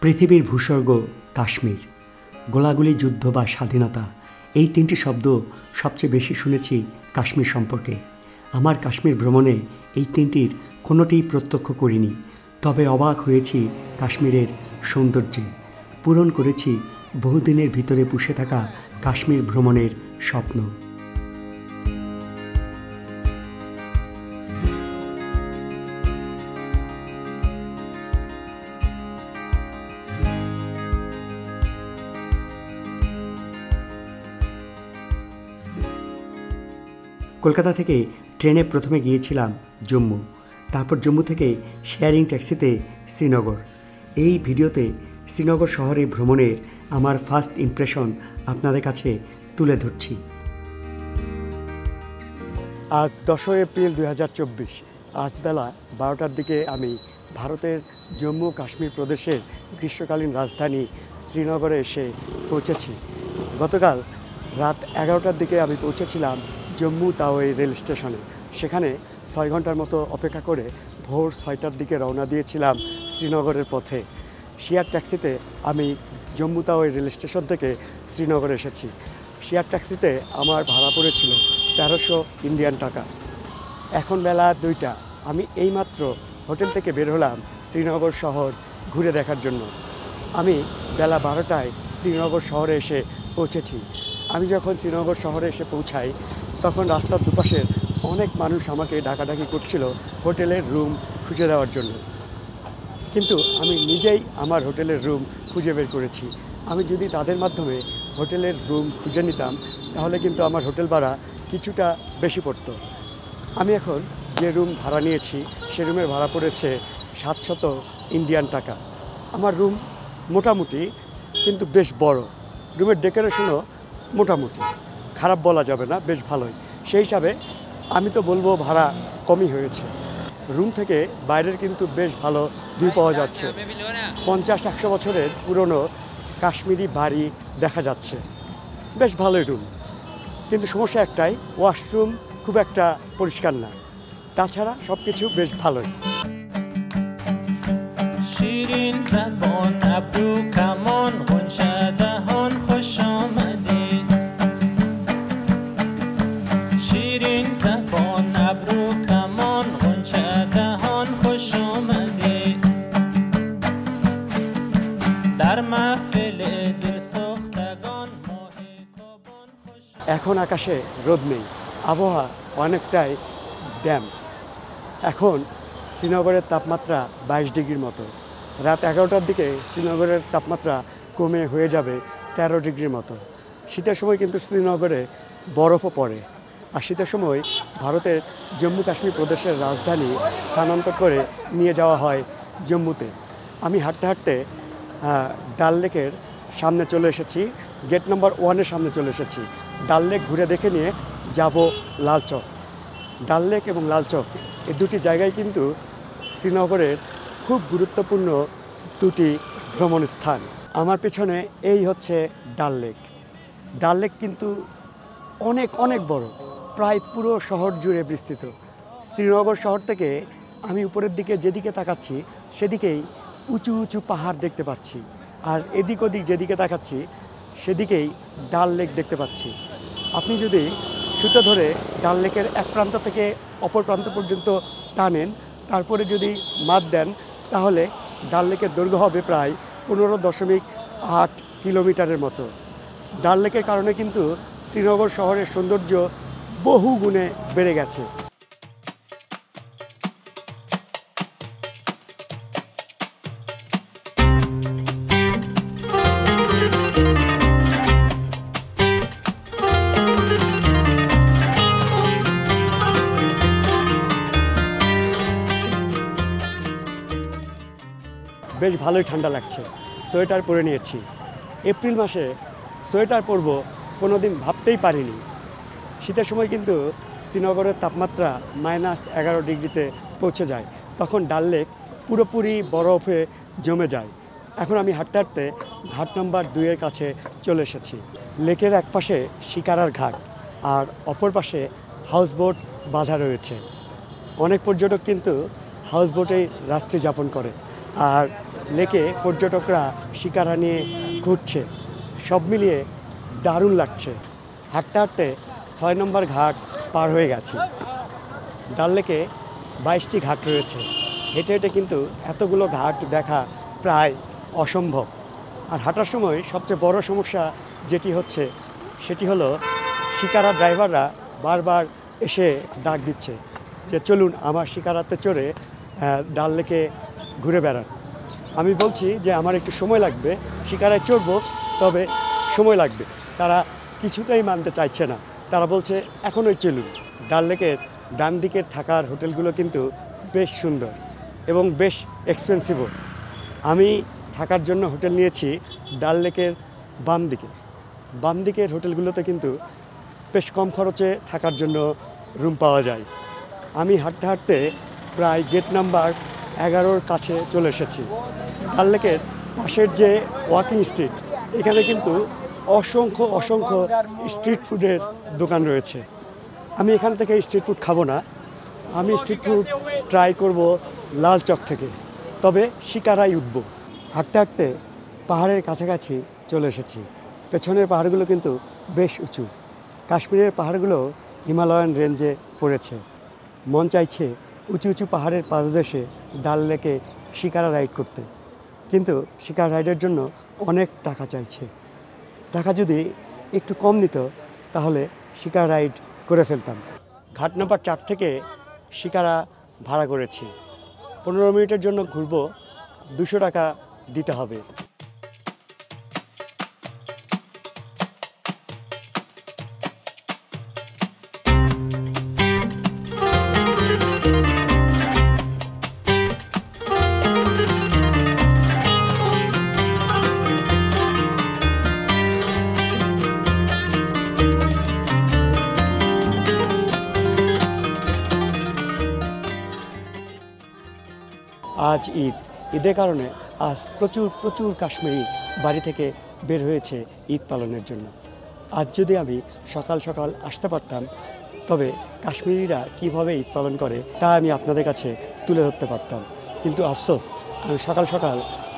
পৃথিবীর ভূস্বর্গ কাশ্মীর, গোলাগুলি, যুদ্ধ বা স্বাধীনতা, এই তিনটি শব্দ সবচেয়ে বেশি শুনেছি কাশ্মীর সম্পর্কে। আমার কাশ্মীর ভ্রমণে এই তিনটির কোনোটিই প্রত্যক্ষ করিনি, তবে অবাক হয়েছি কাশ্মীরের সৌন্দর্যে। পূরণ করেছি বহুদিনের ভিতরে পুষে থাকা কাশ্মীর ভ্রমণের স্বপ্ন। কলকাতা থেকে ট্রেনে প্রথমে গিয়েছিলাম জম্মু, তারপর জম্মু থেকে শেয়ারিং ট্যাক্সিতে শ্রীনগর। এই ভিডিওতে শ্রীনগর শহরে ভ্রমণের আমার ফার্স্ট ইমপ্রেশন আপনাদের কাছে তুলে ধরছি। আজ 10 এপ্রিল 2024, আজ বেলা 12টার দিকে আমি ভারতের জম্মু কাশ্মীর প্রদেশের গ্রীষ্মকালীন রাজধানী শ্রীনগরে এসে পৌঁছেছি। গতকাল রাত 11টার দিকে আমি পৌঁছেছিলাম জম্মু তাওয়াই রেল স্টেশনে। সেখানে 6 ঘন্টার মতো অপেক্ষা করে ভোর 6টার দিকে রওনা দিয়েছিলাম শ্রীনগরের পথে। শেয়ার ট্যাক্সিতে আমি জম্মু তাওয়াই রেল স্টেশন থেকে শ্রীনগর এসেছি। শেয়ার ট্যাক্সিতে আমার ভাড়া পড়েছিল 1300 ইন্ডিয়ান টাকা। এখন বেলা 2টা। আমি এইমাত্র হোটেল থেকে বের হলাম শ্রীনগর শহর ঘুরে দেখার জন্য। আমি বেলা 12টায় শ্রীনগর শহরে এসে পৌঁছেছি। আমি যখন শ্রীনগর শহরে এসে পৌঁছাই তখন রাস্তার দুপাশের অনেক মানুষ আমাকে ডাকাডাকি করছিল হোটেলের রুম খুঁজে দেওয়ার জন্য, কিন্তু আমি নিজেই আমার হোটেলের রুম খুঁজে বের করেছি। আমি যদি তাদের মাধ্যমে হোটেলের রুম খুঁজে নিতাম তাহলে কিন্তু আমার হোটেল ভাড়া কিছুটা বেশি পড়তো। আমি এখন যে রুম ভাড়া নিয়েছি সে রুমের ভাড়া পড়েছে 700 ইন্ডিয়ান টাকা। আমার রুম মোটামুটি কিন্তু বেশ বড়, রুমের ডেকোরেশনও মোটামুটি, খারাপ বলা যাবে না, বেশ ভালোই। সেই হিসাবে আমি তো বলবো ভাড়া কমই হয়েছে। রুম থেকে বাইরের কিন্তু বেশ ভালো ভিউ পাওয়া যাচ্ছে। 50-100 বছরের পুরনো কাশ্মীরি বাড়ি দেখা যাচ্ছে। বেশ ভালোই রুম, কিন্তু সমস্যা একটাই, ওয়াশরুম খুব একটা পরিষ্কার না। তাছাড়া সব কিছু বেশ ভালোই। এখন আকাশে রোদ নেই, আবহাওয়া অনেকটাই ড্যাম। এখন শ্রীনগরের তাপমাত্রা 22 ডিগ্রির মতো। রাত 11টার দিকে শ্রীনগরের তাপমাত্রা কমে হয়ে যাবে 13 ডিগ্রির মতো। শীতের সময় কিন্তু শ্রীনগরে বরফও পড়ে। আর শীতের সময় ভারতের জম্মু কাশ্মীর প্রদেশের রাজধানী স্থানান্তর করে নিয়ে যাওয়া হয় জম্মুতে। আমি হাঁটতে হাঁটতে ডাল লেকের সামনে চলে এসেছি, গেট নাম্বার 1-এর সামনে চলে এসেছি। ডাল লেক ঘুরে দেখে নিয়ে যাব লাল চক। ডাল লেক এবং লাল চক এই দুটি জায়গায় কিন্তু শ্রীনগরের খুব গুরুত্বপূর্ণ দুটি ভ্রমণ স্থান। আমার পেছনে এই হচ্ছে ডাল লেক। ডাল লেক কিন্তু অনেক অনেক বড়, প্রায় পুরো শহর জুড়ে বিস্তৃত। শ্রীনগর শহর থেকে আমি উপরের দিকে যেদিকে তাকাচ্ছি সেদিকেই উঁচু উঁচু পাহাড় দেখতে পাচ্ছি, আর এদিক ওদিক যেদিকে তাকাচ্ছি সেদিকেই ডাল লেক দেখতে পাচ্ছি। আপনি যদি সুতো ধরে ডাল লেকের এক প্রান্ত থেকে অপর প্রান্ত পর্যন্ত টানেন, তারপরে যদি মাপ দেন, তাহলে ডাল লেকের দৈর্ঘ্য হবে প্রায় 15.8 কিলোমিটারের মতো। ডাল লেকের কারণে কিন্তু শ্রীনগর শহরের সৌন্দর্য বহু গুণে বেড়ে গেছে। বেশ ভালোই ঠান্ডা লাগছে, সোয়েটার পরে নিয়েছি। এপ্রিল মাসে সোয়েটার পরব কোনোদিন ভাবতেই পারিনি। শীতের সময় কিন্তু শ্রীনগরের তাপমাত্রা -11 ডিগ্রিতে পৌঁছে যায়, তখন ডাল লেক পুরোপুরি বরফে জমে যায়। এখন আমি হাঁটতে হাঁটতে ঘাট নাম্বার 2-এর কাছে চলে এসেছি। লেকের এক পাশে শিকারার ঘাট আর অপর পাশে হাউসবোট বাঁধা রয়েছে। অনেক পর্যটক কিন্তু হাউসবোটেই রাত্রি যাপন করে। আর লেকে পর্যটকরা শিকারা নিয়ে ঘুরছে। সব মিলিয়ে দারুণ লাগছে। হাঁটতে হাঁটতে 6 নম্বর ঘাট পার হয়ে গেছি। ডাল লেকে 22টি ঘাট রয়েছে। হেঁটে হেঁটে কিন্তু এতগুলো ঘাট দেখা প্রায় অসম্ভব। আর হাঁটার সময় সবচেয়ে বড় সমস্যা যেটি হচ্ছে সেটি হলো শিকারা ড্রাইভাররা বারবার এসে ডাক দিচ্ছে যে চলুন আমার শিকারাতে চড়ে ডাল লেকে ঘুরে বেড়ান। আমি বলছি যে আমার একটু সময় লাগবে, শিকারায় চড়বো, তবে সময় লাগবে। তারা কিছুতেই মানতে চাইছে না। তারা বলছে এখনই চলুন। ডাল লেকের ডান দিকের থাকার হোটেলগুলো কিন্তু বেশ সুন্দর এবং বেশ এক্সপেন্সিভও। আমি থাকার জন্য হোটেল নিয়েছি ডাল লেকের বাম দিকের হোটেলগুলোতে কিন্তু বেশ কম খরচে থাকার জন্য রুম পাওয়া যায়। আমি হাঁটতে হাঁটতে প্রায় গেট নাম্বার 11-র কাছে চলে এসেছি। ডাল লেকের পাশের যে ওয়াকিং স্ট্রিট, এখানে কিন্তু অসংখ্য স্ট্রিট ফুডের দোকান রয়েছে। আমি এখান থেকে স্ট্রিট ফুড খাবো না, আমি স্ট্রিট ফুড ট্রাই করব লাল চক থেকে, তবে শিকারায় উঠব। হাঁটতে হাঁটতে পাহাড়ের কাছাকাছি চলে এসেছি। পেছনের পাহাড়গুলো কিন্তু বেশ উঁচু। কাশ্মীরের পাহাড়গুলো হিমালয়ান রেঞ্জে পড়েছে। মন চাইছে উঁচু উঁচু পাহাড়ের পাদদেশে ডাল লেকে শিকারা রাইড করতে, কিন্তু শিকারা রাইডের জন্য অনেক টাকা চাইছে। টাকা যদি একটু কম নিত তাহলে শিকারা রাইড করে ফেলতাম। ঘাট নাম্বার 4 থেকে শিকারা ভাড়া করেছি। 15 মিনিটের জন্য ঘুরব, 200 টাকা দিতে হবে। আজ ঈদের কারণে আজ প্রচুর কাশ্মীরি বাড়ি থেকে বের হয়েছে ঈদ পালনের জন্য। আজ যদি আমি সকাল সকাল আসতে পারতাম তবে কাশ্মীরিরা কিভাবে ঈদ পালন করে তা আমি আপনাদের কাছে তুলে ধরতে পারতাম, কিন্তু আফসোস আমি সকাল সকাল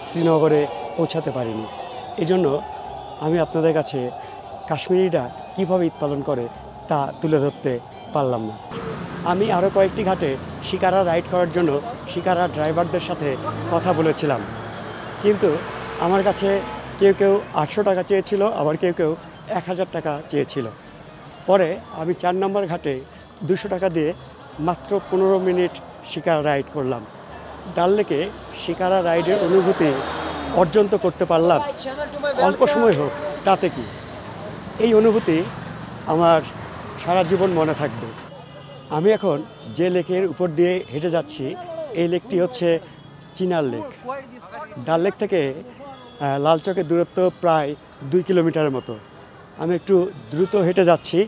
শ্রীনগরে পৌঁছাতে পারিনি। এজন্য আমি আপনাদের কাছে কাশ্মীরিরা কিভাবে ঈদ পালন করে তা তুলে ধরতে পারলাম না। আমি আরও কয়েকটি ঘাটে শিকারা রাইড করার জন্য শিকারা ড্রাইভারদের সাথে কথা বলেছিলাম, কিন্তু আমার কাছে কেউ 800 টাকা চেয়েছিল, আবার কেউ 1000 টাকা চেয়েছিল। পরে আমি 4 নম্বর ঘাটে 200 টাকা দিয়ে মাত্র 15 মিনিট শিকারা রাইড করলাম। ডাল লেকে শিকারা রাইডের অনুভূতি অর্জন তো করতে পারলাম, অল্প সময় হোক তাতে কি। এই অনুভূতি আমার সারা জীবন মনে থাকবে। আমি এখন যে লেকের উপর দিয়ে হেঁটে যাচ্ছি এই লেকটি হচ্ছে চিনার লেক। ডাল লেক থেকে লাল চকের দূরত্ব প্রায় 2 কিলোমিটারের মতো। আমি একটু দ্রুত হেঁটে যাচ্ছি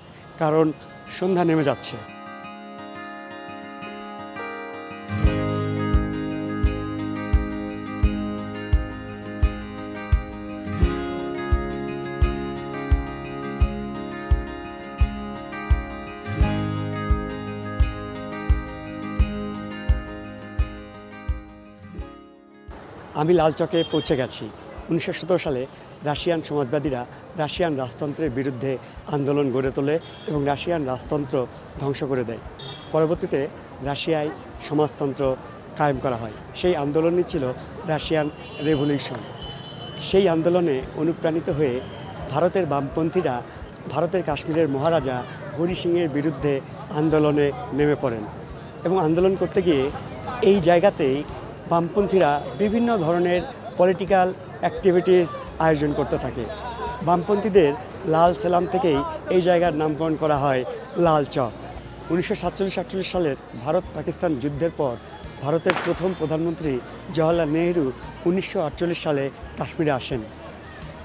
কারণ সন্ধ্যা নেমে যাচ্ছে। আমি লাল চকে পৌঁছে গেছি। 1917 সালে রাশিয়ান সমাজবাদীরা রাশিয়ান রাজতন্ত্রের বিরুদ্ধে আন্দোলন গড়ে তোলে এবং রাশিয়ান রাজতন্ত্র ধ্বংস করে দেয়। পরবর্তীতে রাশিয়ায় সমাজতন্ত্র কায়েম করা হয়। সেই আন্দোলনই ছিল রাশিয়ান রেভলিউশন। সেই আন্দোলনে অনুপ্রাণিত হয়ে ভারতের বামপন্থীরা ভারতের কাশ্মীরের মহারাজা হরি সিংয়ের বিরুদ্ধে আন্দোলনে নেমে পড়েন এবং আন্দোলন করতে গিয়ে এই জায়গাতেই বামপন্থীরা বিভিন্ন ধরনের পলিটিক্যাল অ্যাক্টিভিটিস আয়োজন করতে থাকে। বামপন্থীদের লাল সেলাম থেকেই এই জায়গার নামকরণ করা হয় লাল চক। 1947-48 সালের ভারত পাকিস্তান যুদ্ধের পর ভারতের প্রথম প্রধানমন্ত্রী জওহরলাল নেহরু 1948 সালে কাশ্মীরে আসেন।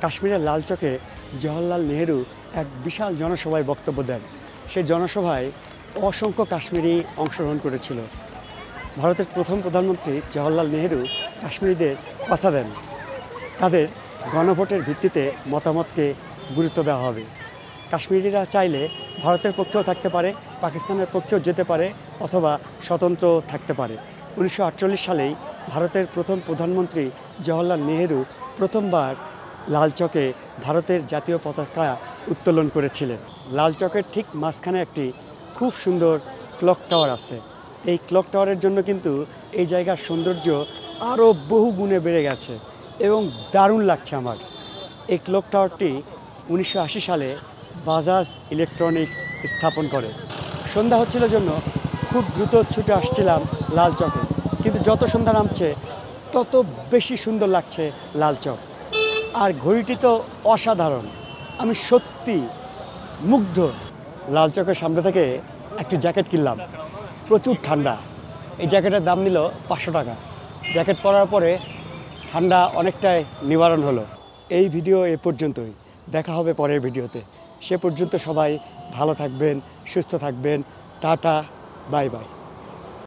কাশ্মীরের লাল চকে জওহরলাল নেহরু এক বিশাল জনসভায় বক্তব্য দেন। সেই জনসভায় অসংখ্য কাশ্মীরি অংশগ্রহণ করেছিল। ভারতের প্রথম প্রধানমন্ত্রী জওহরলাল নেহরু কাশ্মীরিদের কথা দেন তাদের গণভোটের ভিত্তিতে মতামতকে গুরুত্ব দেওয়া হবে। কাশ্মীরিরা চাইলে ভারতের পক্ষেও থাকতে পারে, পাকিস্তানের পক্ষেও যেতে পারে, অথবা স্বতন্ত্র থাকতে পারে। 1948 সালেই ভারতের প্রথম প্রধানমন্ত্রী জওহরলাল নেহেরু প্রথমবার লাল চকে ভারতের জাতীয় পতাকা উত্তোলন করেছিলেন। লাল চকের ঠিক মাঝখানে একটি খুব সুন্দর ক্লক টাওয়ার আছে। এই ক্লক টাওয়ারের জন্য কিন্তু এই জায়গার সৌন্দর্য আরও বহু গুণে বেড়ে গেছে এবং দারুণ লাগছে আমার। এই ক্লক টাওয়ারটি 1980 সালে বাজাজ ইলেকট্রনিক্স স্থাপন করে। সন্ধ্যা হচ্ছিল জন্য খুব দ্রুত ছুটে আসছিলাম লাল চকে, কিন্তু যত সন্ধ্যা নামছে তত বেশি সুন্দর লাগছে লাল চক। আর ঘড়িটি তো অসাধারণ, আমি সত্যি মুগ্ধ। লাল চকের সামনে থেকে একটি জ্যাকেট কিনলাম, প্রচুর ঠান্ডা। এই জ্যাকেটের দাম নিল 500 টাকা। জ্যাকেট পরার পরে ঠান্ডা অনেকটাই নিবারণ হলো। এই ভিডিও এ পর্যন্তই, দেখা হবে পরের ভিডিওতে। সে পর্যন্ত সবাই ভালো থাকবেন, সুস্থ থাকবেন। Tata, bye bye.